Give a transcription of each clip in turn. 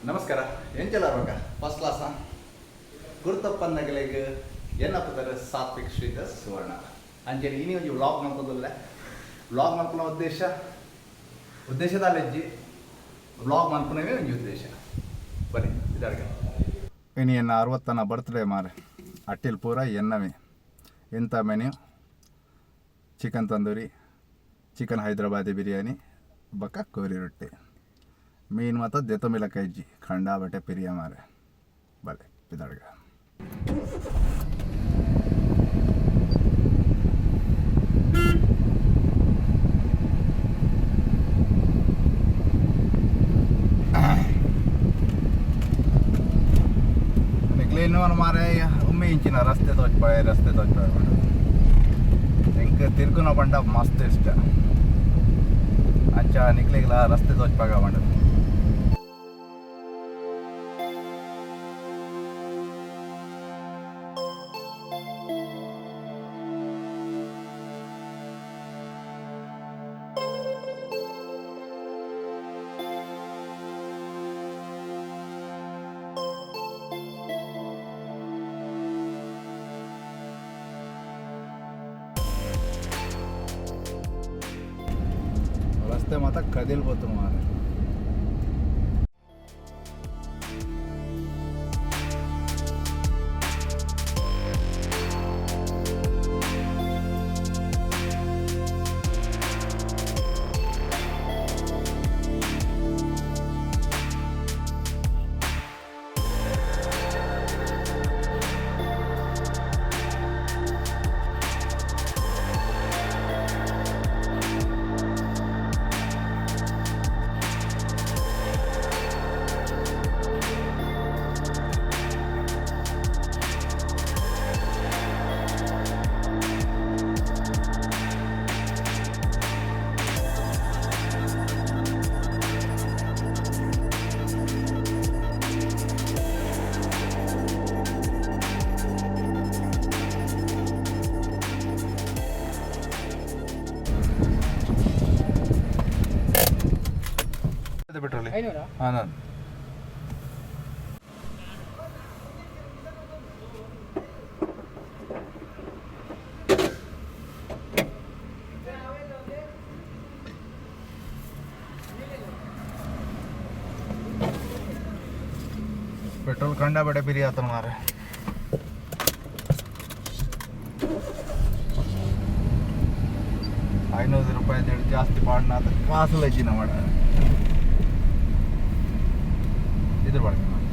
ನಮಸ್ಕಾರ ಏನು ಚಲಾರ್ಬೇಕ ಫಸ್ಟ್ ಕ್ಲಾಸ ಗುರುತಪ್ಪನ್ನಗಲಿಗೆ ಏನಪ್ಪದಾರೆ ಸಾತ್ವಿಕ್ ಶ್ರೀಧರ್ ಸುವರ್ಣ ಅಂಜಲಿ ಇನಿ ಒಂದು ವ್ಲಾಗ್ ಮಾಡ್ಕೋದಿಲ್ಲ ವ್ಲಾಗ್ ಮಾಡ್ಕೊಳ್ಳೋ ಉದ್ದೇಶದ ಅಜ್ಜಿ ವ್ಲಾಗ್ ಮಾಡ್ಕೊಳವೇ ಒಂದು ಉದ್ದೇಶ ಬನ್ನಿ ಇದಾರ್ಗೆ ಇನಿ ಎನ್ನ 60ನ ಬರ್ತ್ಡೇ ಮಾರೆ ಅಟ್ಟಿಲ್ ಪೂರ ಎನ್ನವೇ ಎಂಥ menu chicken tandoori chicken Hyderabadi biryani ಬಕ್ಕ ಕೋರಿ ರೊಟ್ಟಿ ಮೀನು ಮತ್ತು ದೇತ ಮಿಲಕ ಇಜ್ಜಿ ಖಂಡ ಬಟ್ಟೆ ಪಿರಿಯ ಮಾರೆ ಬಲೆ ಬಿದಡ್ಗ निकले मारे उम्मी इंचिन रस्ते तोचपाय इंक तिर्कुन पंड मस्त इष्ट अंचा निकलेगला रस्ते तोचपाग पंड रस्ते माता कदिलबोतु मारे पेट्रोल हाँ ना पेट्रोल कंडा बड़े पिरी आता मारे ₹500 ಜಾಸ್ತಿ ಪಾಡ್ನ ಕಾಸು ಲಜ್ಜಿನ ಮಾಡ ಇದ್ರ ಬಳಕೆ ಮಾಡಿ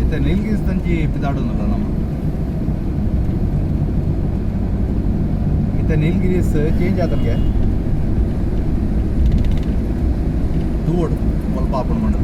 ಇತ್ತ ನೀಲ್ಗಿಸ್ತಂಚಿ ಪಿದಾಡೋನಲ್ಲ ನಮ್ಮ ಇತ್ತ ನೀಲ್ಗಿರಿಸ್ ಚೇಂಜ್ ಆತನ್ಗೆ ದೂಡ್ ಸ್ವಲ್ಪ ಆಪನ್ ಮಾಡೋದು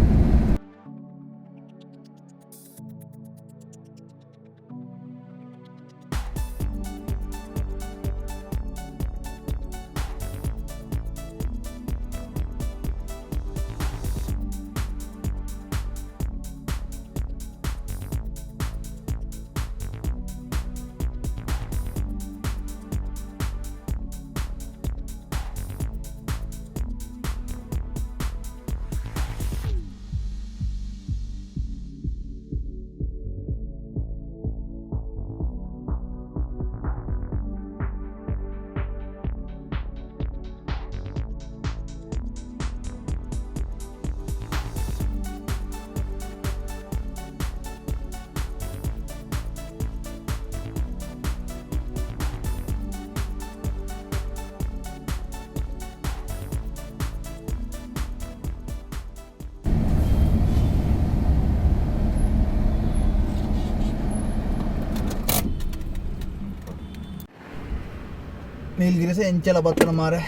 नीलगिरी से इंचल बत्तन मारे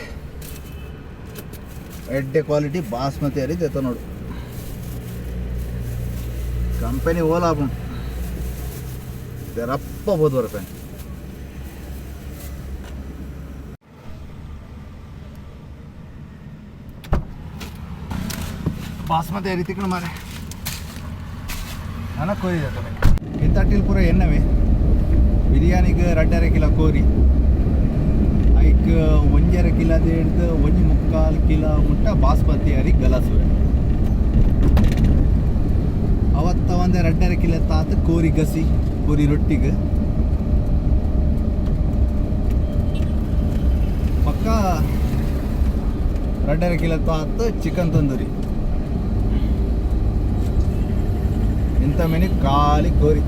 एड्डे क्वालिटी बासमती अरी देता नोड़ कंपनी ओला अपन तेरप्प बहुत बरपे बासमती अरी तिकण मारे అన్న కోరి చేద్దాం ఇంత అట్టిలు పూర ఎన్నవే బిర్యానీకి 2.5 కిలో ಕೋರಿ ಐಕ್ 1.5 ಕಿಲೋದ ಹಿಡ್ದು 1.25 ಕಿಲೋ ಮುಟ್ಟ ಬಾಸ್ಮತಿ ಅರಿ ಗಲಸು ಅವತ್ತ ಒಂದೇ 2.5 ಕಿಲೋ ತಾತ ಕೋರಿ ಗಸಿ ಕೋರಿ ರೊಟ್ಟಿಗೆ ಪಕ್ಕ 2.5 ಕಿಲೋ ತಾತ ಚಿಕನ್ ತಂದೂರಿ ఇంత మెని ఖాళీ కోరి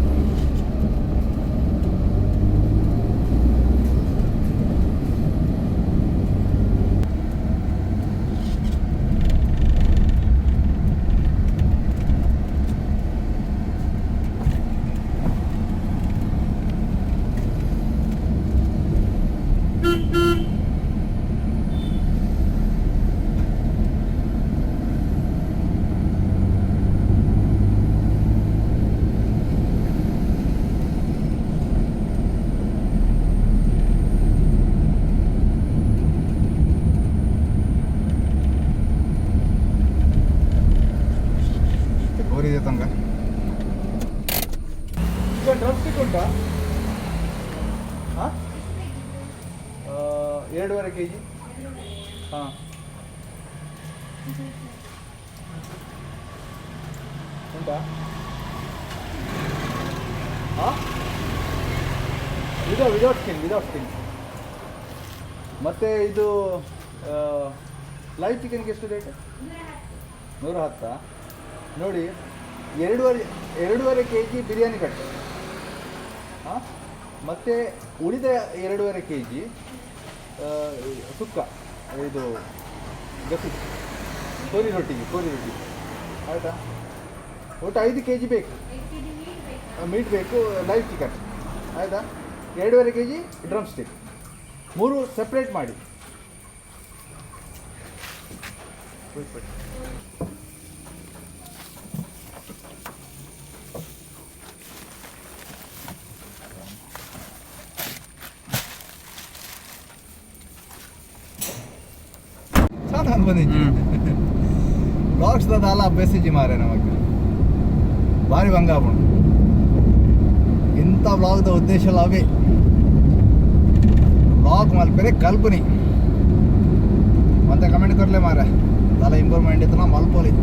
ಕೋರಿ ತಂಗ ಈಗ ಡ್ರಮ್ ಸ್ಟಿಕ್ ಉಂಟಾ 2.5 kg ಹಾಂ ಉಂಟಾ ಹಾಂ ವಿದೌಟ್ ಸ್ಕಿನ್ ಮತ್ತು ಇದು ಲೈವ್ ಚಿಕನ್ಗೆ ಎಷ್ಟು ರೇಟ್ 110 ನೋಡಿ 2.5 kg ಬಿರಿಯಾನಿ ಕಟ್ಟು ಹಾಂ ಮತ್ತು ಉಳಿದ 2.5 kg ಸುಕ್ಕ ಇದು ಗಸಿ ಕೋರಿ ರೊಟ್ಟಿ ಆಯಿತಾ ಒಟ್ಟು 5 kg ಬೇಕು ಮೀಟ್ ಬೇಕು ಲೈವ್ ಚಿಕನ್ ಆಯಿತಾ 2.5 kg ಡ್ರಮ್ ಸ್ಟಿಕ್ 3 ಸಪ್ರೇಟ್ ಮಾಡಿ ಬಂದಿದ್ವಿ ಬ್ಲಾಗ್ಸ್ದಾಲ ಅಭ್ಯಾಸಿಜಿ ಮಾರೆ ನಮಗೆ ಭಾರಿ ಬಂಗಾಪುಣ ಇಂಥ ಬ್ಲಾಗ್ದ ಉದ್ದೇಶ ಅವೇ ಬ್ಲಾಗ್ ಮಲ್ಪೆರೆ ಕಲ್ಪನೆ ಮತ್ತೆ ಕಮೆಂಟ್ ಕೊರ್ಲೆ ಮಾರೆ ತಲ ಇಂಪ್ರೂವ್ಮೆಂಟ್ ಇತ್ತು ನಾ ಮಲ್ಪೋಲಿ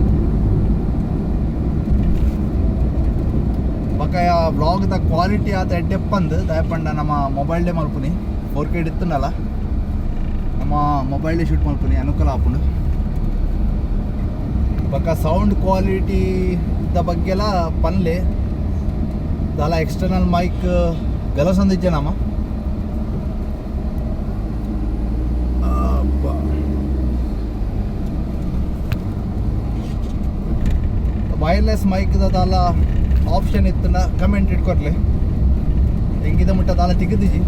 ಬಕ್ಕ ಬ್ಲಾಗ್ದ ಕ್ವಾಲಿಟಿ ಆತ ಎಡ್ಡೆಪ್ಪಂದು ದಯಪಂಡ ನಮ್ಮ ಮೊಬೈಲ್ಡೇ ಮಲ್ಪುನಿ 4K ಇತ್ತನಲ್ಲ ನಮ್ಮ ಮೊಬೈಲ್ಡೇ ಶೂಟ್ ಮಲ್ಪುನಿ ಅನುಕೂಲ ಆಪುಂಡು ಬಕ್ಕ ಸೌಂಡ್ ಕ್ವಾಲಿಟಿ ದ ಬಗ್ಗೆಲ್ಲ ಪನ್ಲೆ ದಾಲ ಎಕ್ಸ್ಟರ್ನಲ್ ಮೈಕ್ ಗಲಸಂದಿಜ್ಜೆ ನಮ್ಮ ವೈರ್ಲೆಸ್ ಮೈಕ್ ದಾಲ ಆಪ್ಷನ್ ಇತ್ತನ ಕಮೆಂಟ್ ಇಟ್ಕೊರ್ಲೆ ಹೆಂಗಿದೆ ಮುಟ್ಟ ದಾಲ ತೆಗೆದಿಜಿ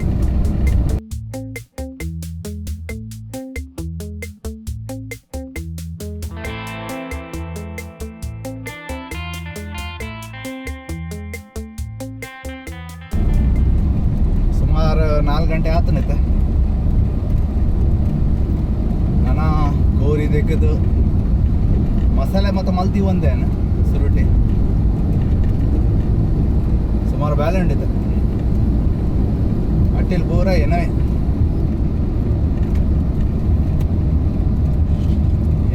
ಸುಮಾರು 4 ಗಂಟೆ ಆತನೈತೆ ನಾನು ಕೋರಿ ತೆಗೆದು ಮಸಾಲೆ ಮತ್ತು ಮಲ್ತಿ ಒಂದೇನು ಸುರುಟಿ ಸುಮಾರು ಬ್ಯಾಲೆ ಉಂಡಿದೆ ಅಟ್ಟಿಲ್ ಪೂರ ಏನವೇ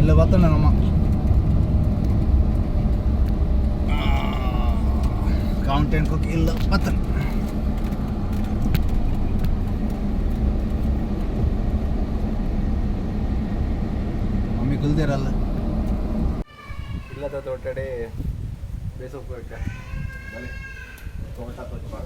ಇಲ್ಲ ಬತ್ತಣ್ಣ ನಮ್ಮ CountNCook ಇಲ್ಲ ಬತ್ತಣ್ಣ ಮಮ್ಮಿ ಕುಲ್ದಿರಲ್ಲ ಇಲ್ಲದ ತೋಟಡೆ ಬೇಸೋಕು ಬಲೆ ತೋಟ ತೊಚ್ಪಾಗ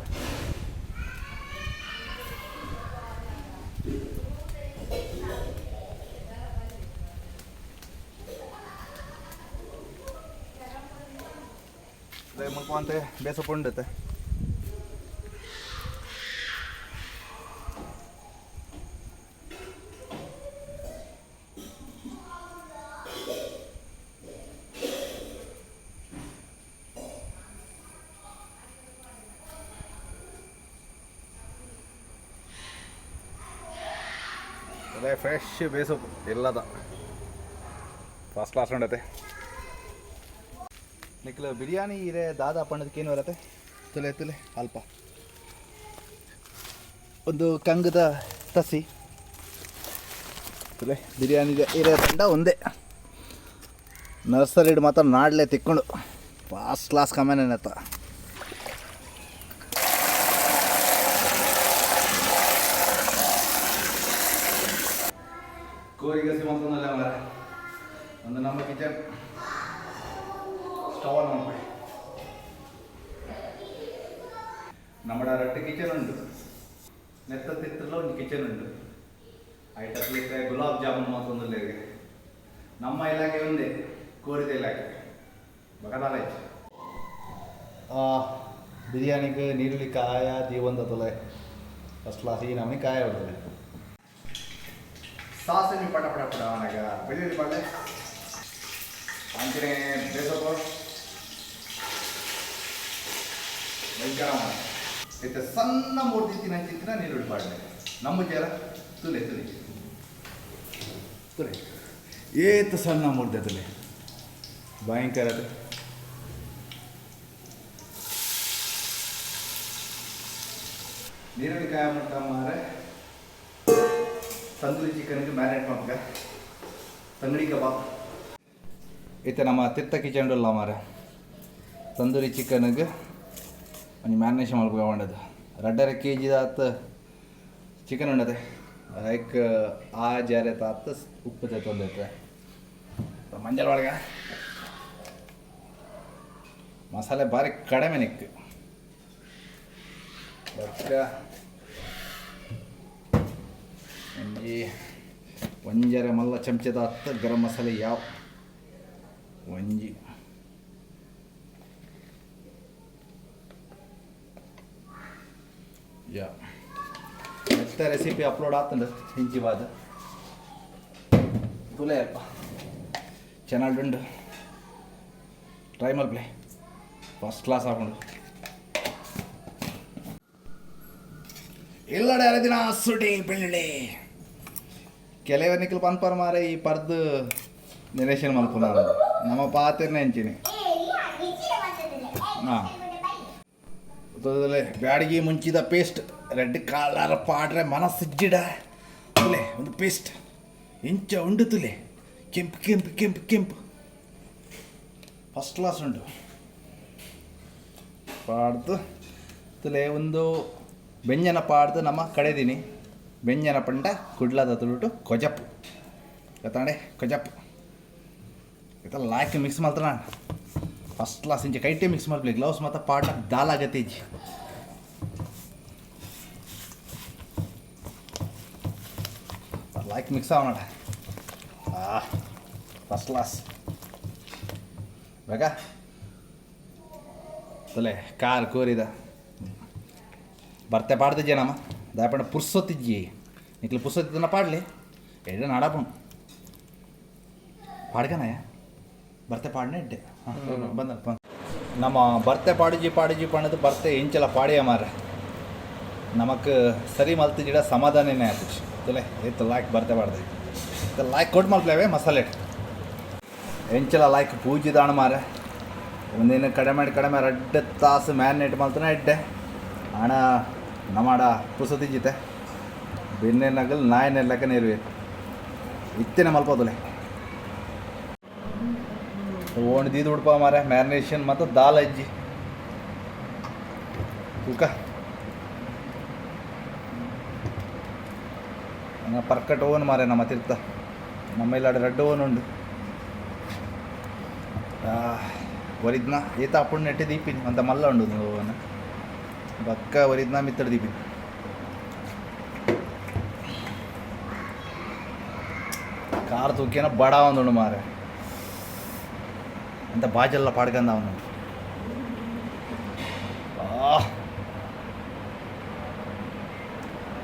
ಮುಲ್ಪ ಅಂತೆ ಬೇಸೊಪ್ಪು ಉಂಡತ್ತೆ ಅದೇ ಫ್ರೆಶ್ ಬೇಸೊಪ್ಪು ಎಲ್ಲದ ಫಸ್ಟ್ ಕ್ಲಾಸ್ ಉಂಡತೆ ನಿಕ್ಲು ಬಿರಿಯಾನಿ ಇರೇ ದಾದಾ ಪಣ್ಣದಕ್ಕೆ ಏನು ಬರುತ್ತೆ ತುಲೆ ತುಲೆ ಅಲ್ಪ ಒಂದು ಕಂಗದ ತಸಿ ತುಲೆ ಬಿರಿಯಾನಿಗೆ ಇರೇ ತಂಡ ಒಂದೇ ನರ್ಸರಿ ಮಾತ್ರ ನಾಡ್ಲೆ ತಿಕ್ಕೊಂಡು ಫಾಸ್ಟ್ ಕ್ಲಾಸ್ ಕಮ್ಯಾನೇನತ್ತ ಕೋರಿಗೆ ಸಿಮಂತನಲ್ಲ ಮರ ಒಂದು ನಮ್ಮ ಕಿಚನ್ ಸ್ಟವ್ ಆನ್ ಮಾಡಿ നമ്മുടെ രണ്ട് കിച്ചൺ ഉണ്ട് നെത്തത്തിട്ടുള്ള ಒಂದು ಕಿಚನ್ ഉണ്ട് ಐಟಕ್ಕೆ ಗುಲಾಬ್ ಜಾಮೂನ್ ಮಾತೊಂದಿಲ್ಲ ಈಗ ನಮ್ಮ ಇಲಾಖೆ ಒಂದೇ ಕೋರಿದ ಇಲಾಖೆ ಬಗದಾಲ ಬಿರಿಯಾನಿಗೆ ನೀರುಳ್ಳಿ ಕಾಯ ದೀವಂತದಲ್ಲ ಫಸ್ಟ್ ಕ್ಲಾಸ್ ಈ ನಮಗೆ ಕಾಯ ಹೊಡ್ತದೆ ಸಾಸನಿ ಪಟ ಪಟ ಪಟ ಅವನಾಗ ಬೆಳ್ಳುಳ್ಳಿ ಪಲ್ಲೆ ಅಂಚನೆ ಬೇಸಪ್ಪ ಭಯಂಕರ ಮತ್ತೆ ಸಣ್ಣ ಮೂರ್ತಿನ ಚಿತ್ರ ನೀರುಳ್ಳಿ ಪಾಡ್ಲೆ ನಮ್ಮ ಜರ ತುಲೆ ತುಲೆ ತುಲೆ ಏತು ಸಣ್ಣ ಮೂರ್ತಿ ತುಲೆ ಭಯಂಕರ ಅದು ನೀರುಳ್ಳಿ ಕಾಯ ಮಟ್ಟ ಮಾರೆ ತಂದೂರಿ ಚಿಕನ್ಗೆ ಮ್ಯಾರಿನೇಟ್ ಮಾಡ್ಕ ತಂಗಡಿ ಕಬಾಬ್ ಐತೆ ನಮ್ಮ ತಿರ್ತ ಕಿಚನ್ ಇಲ್ಲ ಮಾರೆ ತಂದೂರಿ ಚಿಕನ್ಗೆ ಒಂದು ಮ್ಯಾರಿನೇಷನ್ ಮಾಡ್ಕೊಂಡದು 2.5 kg ಆತ ಚಿಕನ್ ಉಂಡದೆ ಲೈಕ್ ಆ ಜಾರೆ ತಾತ ಉಪ್ಪು ತೊಂದೈತೆ ಮಂಜಲ್ ಒಳಗೆ ಮಸಾಲೆ ಭಾರಿ ಕಡಿಮೆ ನಿಕ್ಕು ಬಟ್ ಒಂಜರೆ ಮಲ್ಲ ಚಮಚದ ಹತ್ತು ಗರಂ ಮಸಾಲೆ ಯಾವ ಒಂಜಿ ಯಾ ಮತ್ತೆ ರೆಸಿಪಿ ಅಪ್ಲೋಡ್ ಆಗ್ತಂಡ ಹಿಂಚಿ ಬಾದ ತುಲೆ ಅಲ್ಪ ಚೆನ್ನಾಗುಂಡು ಟ್ರೈ ಮಾಡ್ಪ್ಲೆ ಫಸ್ಟ್ ಕ್ಲಾಸ್ ಹಾಕೊಂಡು ಎಲ್ಲಡೆ ದಿನ ಸುಡಿ ಬೆಳ್ಳುಳ್ಳಿ ಕೆಲವರು ನಿಖಲ್ ಪನ್ಪರ್ ಮಾರೆ ಈ ಪರ್ದು ನಿರೇಶನ್ ಮಲ್ಪುನ ನಮ್ಮ ಪಾತಿರ್ನೆ ಹೆಂಚಿನಿ ಹಾಂ ಬ್ಯಾಡಿಗೆ ಮುಂಚಿದ ಪೇಸ್ಟ್ ರೆಡ್ ಕಲರ್ ಪಾಡ್ರೆ ಮನಸ್ಸಿಜ್ಜಿಡ ತುಲೆ ಒಂದು ಪೇಸ್ಟ್ ಇಂಚ ಉಂಡು ತುಲೆ ಕೆಂಪು ಕೆಂಪು ಕೆಂಪು ಕೆಂಪು ಫಸ್ಟ್ ಕ್ಲಾಸ್ ಉಂಟು ಪಾಡ್ದು ತುಲೆ ಒಂದು ಬೆಂಜನ ಪಾಡ್ದು ನಮ್ಮ ಕಡೆದೀನಿ ಬೆಂಜನ ಪಂಡ ಕುಡ್ಲದ ತುಳುಟು ಕೊಜಪ್ಪು ಗೊತ್ತಾಂಡೆ ಕೊಜಪ್ಪು ಗೊತ್ತಲ್ಲ ಲಾಯ್ಕೆ ಮಿಕ್ಸ್ ಮಾಡ್ತಾರ ಫಸ್ಟ್ ಕ್ಲಾಸ್ ಇಂಚೆ ಕೈಟೇ ಮಿಕ್ಸ್ ಮಾಡ್ಲಿ ಗ್ಲೌಸ್ ಮತ್ತು ಪಾಡ ದಾಲ್ ಆಗತ್ತೇಜಿ ಲಾಯ್ಕ್ ಮಿಕ್ಸ್ ಆಗೋಣ ಫಸ್ಟ್ ಕ್ಲಾಸ್ ಬೇಗ ತಲೆ ಕಾರ್ ಕೋರಿದ ಬರ್ತೆ ಪಾಡ್ತಿದ್ಯೆ ನಮ್ಮ ದಾಪಣ್ಣ ಪುರ್ಸೊತ್ತಿಜ್ಜಿ ನಿಕ್ಲು ಪುರ್ಸೊತ್ತಿದ್ದನ್ನ ಪಾಡ್ಲಿ ಎಡೆ ನಾಡಾಪಣ್ ಪಾಡ್ಕನಯ್ಯ ಬರ್ತೆ ಪಾಡ್ನೆ ಇಡ್ಡೆ ಬಂದ ನಮ್ಮ ಬರ್ತೆ ಪಾಡಿಜಿ ಪಣ್ಣದು ಬರ್ತೆ ಇಂಚಲ ಪಾಡಿಯ ಮಾರ ನಮಕ್ ಸರಿ ಮಲ್ತಿಜಿಡ ಸಮಾಧಾನನೇ ಆಯ್ತು ತಲೆ ಎತ್ತು ಲಾಯ್ಕ್ ಬರ್ತೆ ಪಾಡ್ದೆ ಲಾಯ್ಕ್ ಕೊಟ್ಟು ಮಲ್ಪ್ಲೇವೆ ಮಸಾಲೆ ಎಂಚಲ ಲಾಯ್ಕ್ ಪೂಜಿದಾಣ ಮಾರ ಒಂದಿನ ಕಡಿಮೆ 2 ತಾಸು ಮ್ಯಾರಿನೇಟ್ ಮಲ್ತನ ಇಡ್ಡೆ ಹಣ ನಮಾಡ ಪುಸತಿಜಿತೆ ಬೆನ್ನೆನಗಲ್ ನಾಯನೆಲ್ಲಕ ನೀರುವೆ ಇತ್ತೇನೆ ಮಲ್ಪೋದಲೆ ಓಣ್ ದೀದು ಉಡ್ಪ ಮಾರೆ ಮ್ಯಾರಿನೇಷನ್ ಮತ್ತು ದಾಲ್ ಅಜ್ಜಿ ತೂಕ ಪರ್ಕಟ್ ಓನ್ ಮಾರೆ ನಮ್ಮ ತಿರ್ತ ನಮ್ಮ ಇಲ್ಲಾಡ ರೆಡ್ ಓನ್ ಉಂಡು ಒರಿದ್ನ ಈತ ಅಪ್ಪುಣ್ಣ ನೆಟ್ಟಿ ದೀಪಿನಿ ಅಂತ ಮಲ್ಲ ಉಂಡು ಓನ್ ಬಕ್ಕ ಒರಿದ್ನ ಮಿತ್ತಡ ದೀಪಿನಿ ಕಾರ್ ತೂಕಿನ ಬಡ ಒಂದುಂಡು ಮಾರೆ ಅಂತ ಬಾಜೆಲ್ಲ ಪಾಡ್ಕಂದ ಅವನು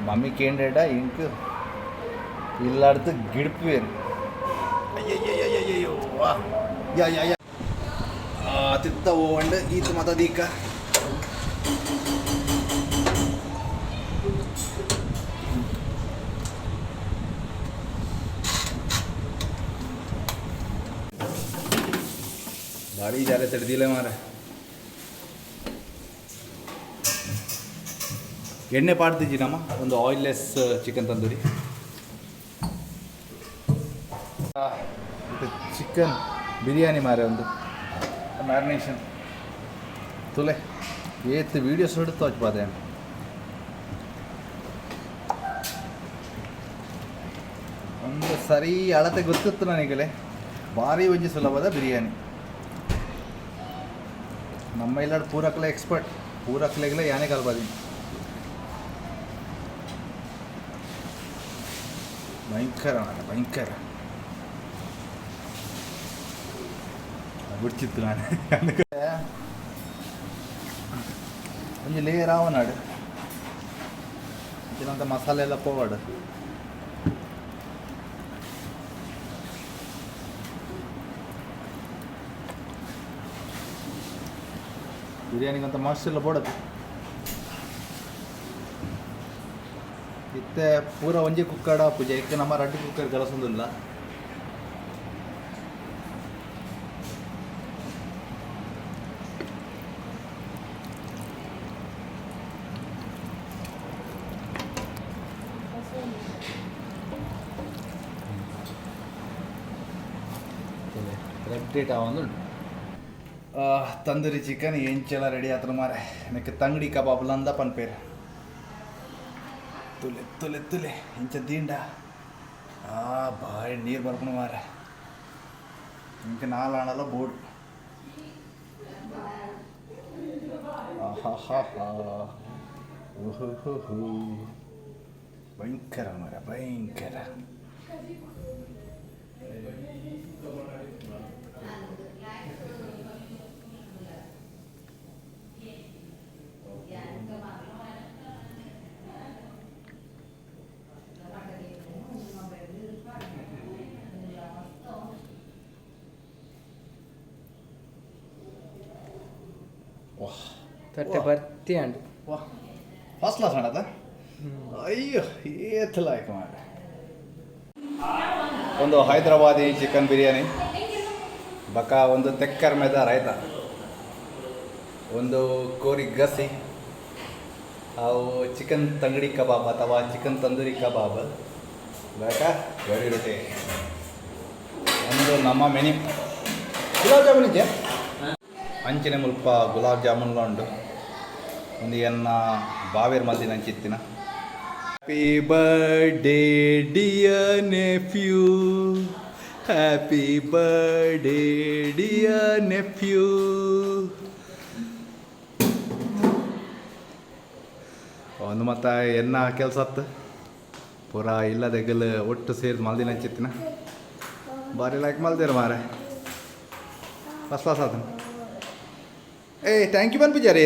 ಮಮ್ಮಿ ಕೇಂಡೇಡ ಇಂಕ್ ಇಲ್ಲಾಡ್ದು ಗಿಡ್ಪೇರು ಅಯ್ಯಯ್ಯಯ್ಯಯ್ಯೋ ಯಾ ತಿತ್ತ ಓಂಡ್ ಈತ ಮತ ದೀಕ ಭಾರಿ ಜಾಲೆ ತಡೆದಿಲ್ಲ ಮಾರೆ. ಎಣ್ಣೆ ಪಾಡ್ತಿದ್ದಿ ನಮ್ಮ ಒಂದು oilless chicken tandoori. Chicken biryani ಮಾರೆ ಒಂದು ಮ್ಯಾರಿನೇಷನ್ ತುಲೆ ಏತ್ ವೀಡಿಯೋಸ್ ಹೊಡ್ತು ಹಚ್ಬಾದೆ. ಒಂದು ಸರಿ ಅಳತೆ ಗೊತ್ತಿತ್ತು ನನಗಲೇ. ಭಾರಿ ಒಂಜಿ ಸುಲಭದ ಬಿರಿಯಾನಿ. ನಮ್ಮ ಇಲ್ಲಾಡು ಪೂರಕ್ಲೆ ಎಕ್ಸ್ಪರ್ಟ್. ಪೂರಕ್ಲೆಗಲೇ ಯಾನೇ ಕಲ್ಬಾದೀನಿ. ಭಯಂಕರ ಭಯಂಕರ ಬಿಡ್ಚಿತ್ತು ನಾನು. ಒಂಜಿ ಲೇಯರ್ ಆವನಾಡು ಇದನ್ನಂತ ಮಸಾಲೆ ಎಲ್ಲ ಪೋವಾಡು. ಬಿರಿಯಾನಿಗಂತ ಮಸ್ತೆಲ್ಲ ಬೋಡದು ಇತ್ತೆ ಪೂರ ಒಂಜಿ ಕುಕ್ಕಡ ಪೂಜೆ ಇಕ್ಕೆ ನಮ್ಮ ರಡ್ಡಿ ಕುಕ್ಕರ್ ಕಲಸೊಂದಿಲ್ಲ. ರೆಡ್ ಒಂದು ತಂದೂರಿ ಚಿಕನ್ ಎಂಚೆಲ್ಲ ರೆಡಿ ಆತ್ರ ಮಾರೆ. ನೆಕ್ಕೆ ತಂಗಡಿ ಕಬಾಬ್ಲ ಅಂದ ಪನ್ಪೇರು ತುಲೆ ತುಲೆ ತುಲೆ ಇಂಚ ದೀಂಡ ಭಾರಿ ನೀರು ಬರ್ಕೊಂಡು ಮಾರೆ. ಇಂಕ ನಾಲಾಣಲ್ಲ ಬೋರ್ಡ್. ಓಹೋ ಭಯಂಕರ ಮಾರೆ ಭಯಂಕರ. ತಟ್ಟೆ ಬರ್ತಿ ಅಂಡು ವಾಹ್ ಫಸ್ಟ್ ಕ್ಲಾಸ್ ಮಾಡದ. ಅಯ್ಯೋ ಏತಲಾಯ್ಕ ಮಾರೆ. ಒಂದು ಹೈದರಾಬಾದಿ ಚಿಕನ್ ಬಿರಿಯಾನಿ ಬಕ ಒಂದು ತೆಕ್ಕರ್ ಮೆದ ರೈತ ಒಂದು ಕೋರಿ ಗಸಿ ಅವು ಚಿಕನ್ ತಂಗಡಿ ಕಬಾಬ್ ಅಥವಾ ಚಿಕನ್ ತಂದೂರಿ ಕಬಾಬ್ ಬೇಕಾ ಗರಿ ರೊಟ್ಟಿ ಒಂದು ನಮ್ಮ ಮೆನ್ಯೂ. ಗುಲಾಬ್ ಜಾಮೂನ್ ಇದ್ದೆ ಅಂಚಿನ ಮುಲ್ಪ ಗುಲಾಬ್ ಜಾಮೂನ್ಲ ಉಂಡು. ಒಂದು ಎನ್ನ ಬಾವೇರ್ ಮಲ್ದಿನ ಅಂಚಿತ್ತಿನ. Happy birthday dear nephew, happy birthday dear nephew. ಒಂದು ಮತ್ತು ಎನ್ನ ಕೆಲಸತ್ತು ಪೂರ ಇಲ್ಲದೆಗಲ್ ಒಟ್ಟು ಸೇರಿ ಮಲ್ದಿನ ಅಂಚಿತ್ತಿನ. ಭಾರಿ ಲೈಕ್ ಮಲ್ದಿರ ಮಾರೆ. ಫಸ್ಟ್ ಕ್ಲಾಸ್ ಆತ. ಏ ಥ್ಯಾಂಕ್ ಯು ಬನ್ಪಿಜಾರ